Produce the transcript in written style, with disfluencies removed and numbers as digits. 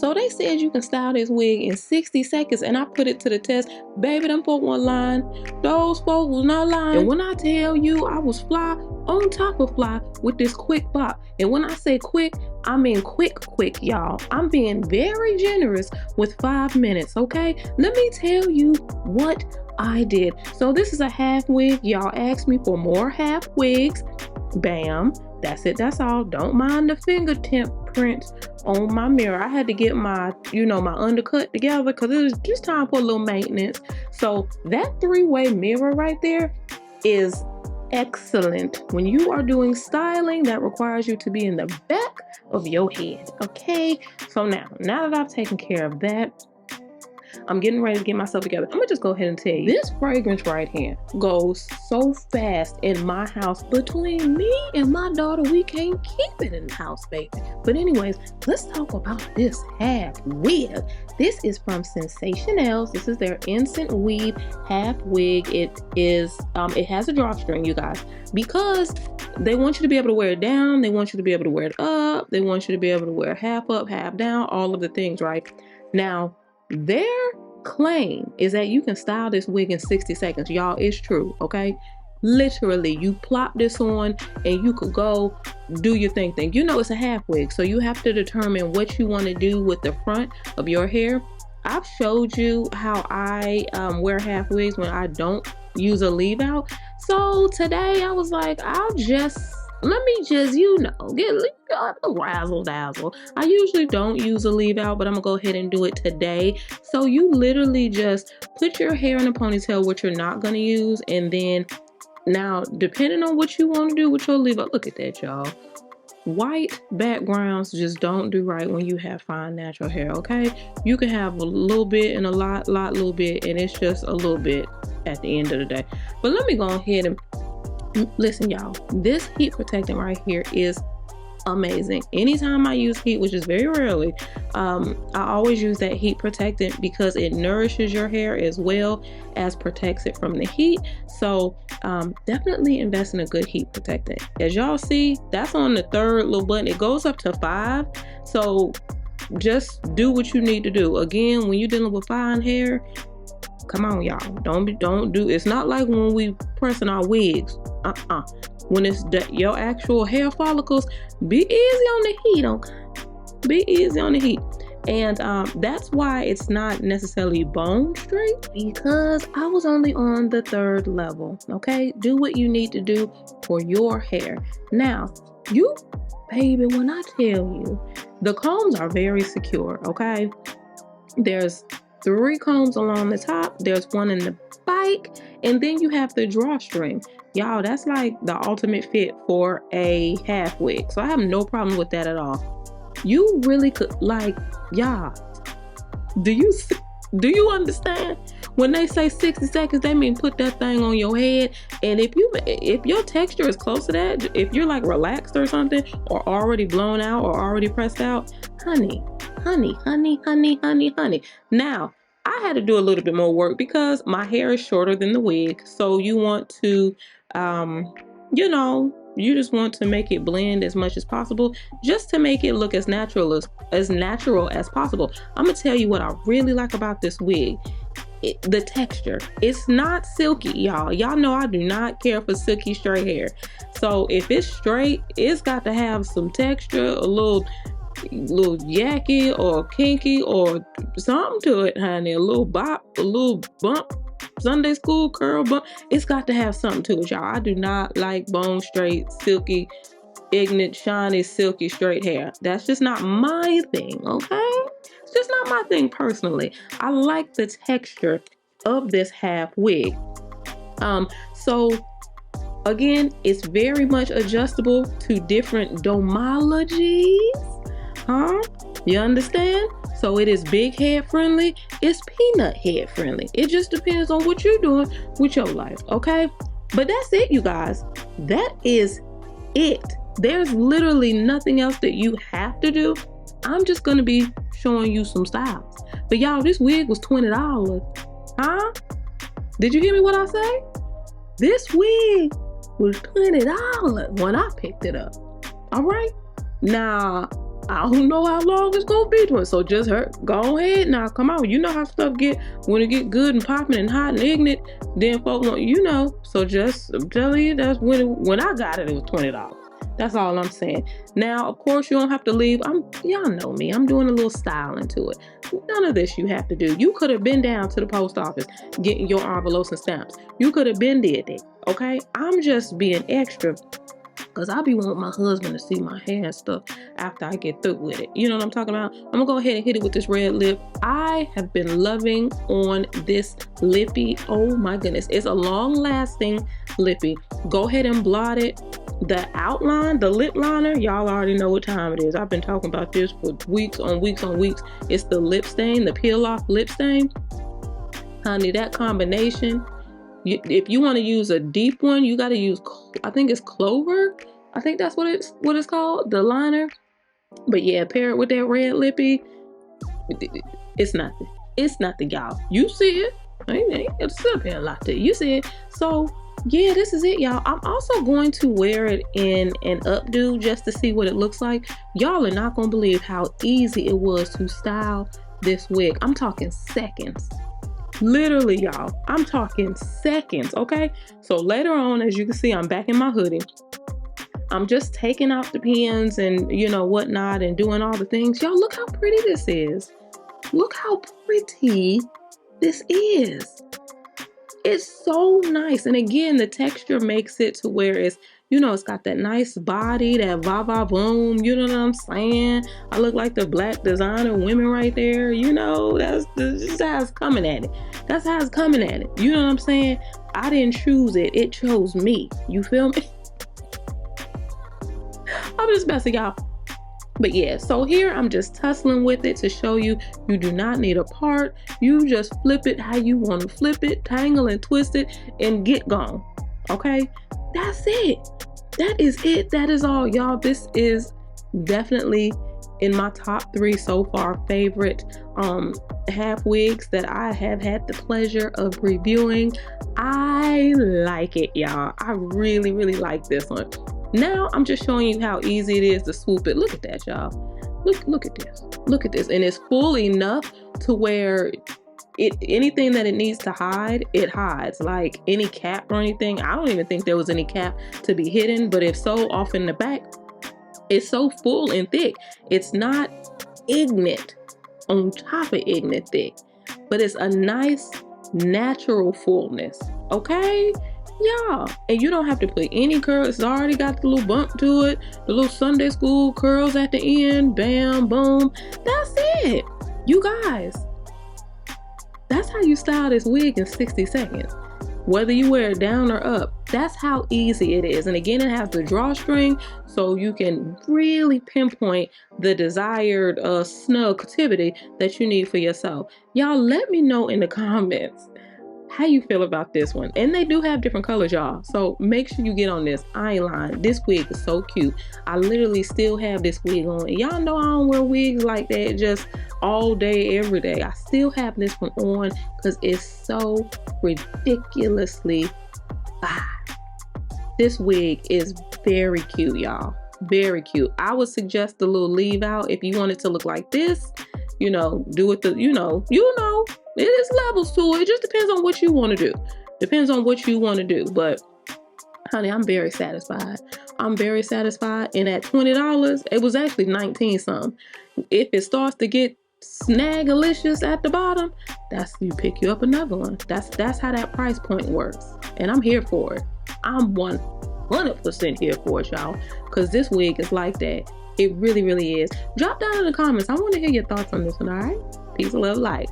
So they said you can style this wig in 60 seconds, and I put it to the test. Baby, them folk weren't lying. Those folk was not lying. And when I tell you I was fly on top of fly with this quick bop, and when I say quick, I mean quick, y'all. I'm being very generous with 5 minutes, okay? Let me tell you what I did. So this is a half wig. Y'all asked me for more half wigs. Bam. That's it. That's all. Don't mind the fingertip prints on my mirror. I had to get my, my undercut together because it was just time for a little maintenance. So that 3-way mirror right there is excellent when you are doing styling that requires you to be in the back of your head. Okay. So now that I've taken care of that, I'm getting ready to get myself together. I'm gonna just go ahead and tell you, this fragrance right here goes so fast in my house. Between me and my daughter, we can't keep it in the house, baby. But anyways, let's talk about this half wig. This is from Sensationals. This is their Instant Weave half wig. It has a drawstring, you guys, because they want you to be able to wear it down. They want you to be able to wear it up. They want you to be able to wear half up, half down, all of the things, right? Now, their claim is that you can style this wig in 60 seconds. Y'all, it's true, okay? Literally, you plop this on and you could go do your thing. It's a half wig, so you have to determine what you want to do with the front of your hair. I've showed you how I wear half wigs when I don't use a leave out. So today I was like, let me just, get a razzle dazzle. I usually don't use a leave out, but I'm gonna go ahead and do it today. So you literally just put your hair in a ponytail, which you're not gonna use, and then now, depending on what you want to do with your leave out, look at that, y'all. White backgrounds just don't do right when you have fine natural hair, okay? You can have a little bit and a lot, little bit, and it's just a little bit at the end of the day. But let me go ahead and listen, y'all. This heat protectant right here is amazing. Anytime I use heat, which is very rarely, I always use that heat protectant because it nourishes your hair as well as protects it from the heat. So definitely invest in a good heat protectant. As y'all see, that's on the 3rd little button. It goes up to 5. So just do what you need to do. Again, when you're dealing with fine hair, come on, y'all. Don't do. It's not like when we pressing our wigs. When it's your actual hair follicles, be easy on the heat, okay? Be easy on the heat. And that's why it's not necessarily bone straight, because I was only on the 3rd level, okay? Do what you need to do for your hair. Now, you, baby, when I tell you, the combs are very secure, okay? There's 3 combs along the top, there's 1 in the bike, and then you have the drawstring. Y'all, that's like the ultimate fit for a half wig. So I have no problem with that at all. You really could, like, y'all, do you understand? When they say 60 seconds, they mean put that thing on your head. And if your texture is close to that, if you're like relaxed or something, or already blown out or already pressed out, honey. Now, I had to do a little bit more work because my hair is shorter than the wig. So you want to, you just want to make it blend as much as possible, just to make it look as natural as possible. I'm gonna tell you what I really like about this wig. The texture. It's not silky, y'all. Y'all know I do not care for silky straight hair. So if it's straight, it's got to have some texture, a little yucky or kinky or something to it, honey. A little bop, a little bump, Sunday school curl bump. It's got to have something to it, y'all. I do not like bone straight, silky, ignorant, shiny, silky straight hair. That's just not my thing, okay? It's just not my thing personally. I like the texture of this half wig. So again, it's very much adjustable to different domologies. You understand? So it is big head friendly. It's peanut head friendly. It just depends on what you're doing with your life, okay? But that's it, you guys. That is it. There's literally nothing else that you have to do. I'm just gonna be showing you some styles. But y'all, this wig was $20. Did you hear me what I say? This wig was $20 when I picked it up. All right? Now, I don't know how long it's gonna be to it. So just go ahead now. Come on. You know how stuff get when it get good and popping and hot and ignorant. Then folks want, you know. So just I'm telling you, that's when I got it, it was $20. That's all I'm saying. Now, of course, you don't have to leave. Y'all know me. I'm doing a little styling to it. None of this you have to do. You could have been down to the post office getting your envelopes and stamps. You could have been did that. Okay? I'm just being extra because I be wanting my husband to see my hair and stuff after I get through with it. You know what I'm talking about? I'm gonna go ahead and hit it with this red lip. I have been loving on this lippy. Oh my goodness. It's a long-lasting lippy. Go ahead and blot it. The outline, the lip liner, y'all already know what time it is. I've been talking about this for weeks on weeks on weeks. It's the lip stain, the peel off lip stain. Honey, that combination. If you want to use a deep one, you got to use, I think it's Clover. I think that's what it's called, the liner. But yeah, pair it with that red lippy. It's nothing. It's nothing, y'all. You see it. I ain't got to sit up here a lot to you. You see it. So yeah, this is it, y'all. I'm also going to wear it in an updo just to see what it looks like. Y'all are not going to believe how easy it was to style this wig. I'm talking seconds. Literally, y'all. I'm talking seconds, okay? So later on, as you can see, I'm back in my hoodie. I'm just taking out the pins and, you know, whatnot and doing all the things. Y'all, look how pretty this is. Look how pretty this is. It's so nice. And again, the texture makes it to where it's, you know, it's got that nice body, that va-va-boom, you know what I'm saying? I look like the black designer women right there. You know, that's how it's coming at it. That's how it's coming at it. You know what I'm saying? I didn't choose it. It chose me. You feel me? I'm just messing, y'all. But yeah, so here I'm just tussling with it to show you do not need a part. You just flip it how you want to flip it, tangle and twist it, and get gone. Okay? That's it. That is it. That is all, y'all. This is definitely in my top 3 so far favorite half wigs that I have had the pleasure of reviewing. I like it, y'all. I really, really like this one. Now I'm just showing you how easy it is to swoop it. Look at that, y'all. Look at this. Look at this. And it's full enough to where anything that it needs to hide, it hides. Like any cap or anything. I don't even think there was any cap to be hidden, but if so, off in the back, it's so full and thick. It's not ignorant on top of ignorant thick, but it's a nice natural fullness. Okay? Yeah, and you don't have to put any curls. It's already got the little bump to it, the little Sunday school curls at the end. Bam, boom. That's it. You guys, that's how you style this wig in 60 seconds. Whether you wear it down or up, that's how easy it is. And again, it has the drawstring, so you can really pinpoint the desired snugtivity that you need for yourself. Y'all, let me know in the comments how you feel about this one. And they do have different colors, y'all, so make sure you get on this. I ain't lying, this wig is so cute. I literally still have this wig on. Y'all know I don't wear wigs like that just all day every day. I still have this one on because it's so ridiculously fine. This wig is very cute, y'all. Very cute. I would suggest the little leave out if you want it to look like this. You know, do it you know it is levels to it. It just depends on what you want to do. Depends on what you want to do. But honey, I'm very satisfied. I'm very satisfied. And at $20, it was actually 19 something. If it starts to get snagalicious at the bottom, you pick you up another one. That's how that price point works. And I'm here for it. I'm 100% here for it, y'all. Because this wig is like that. It really, really is. Drop down in the comments. I want to hear your thoughts on this one, all right? Peace, love, light.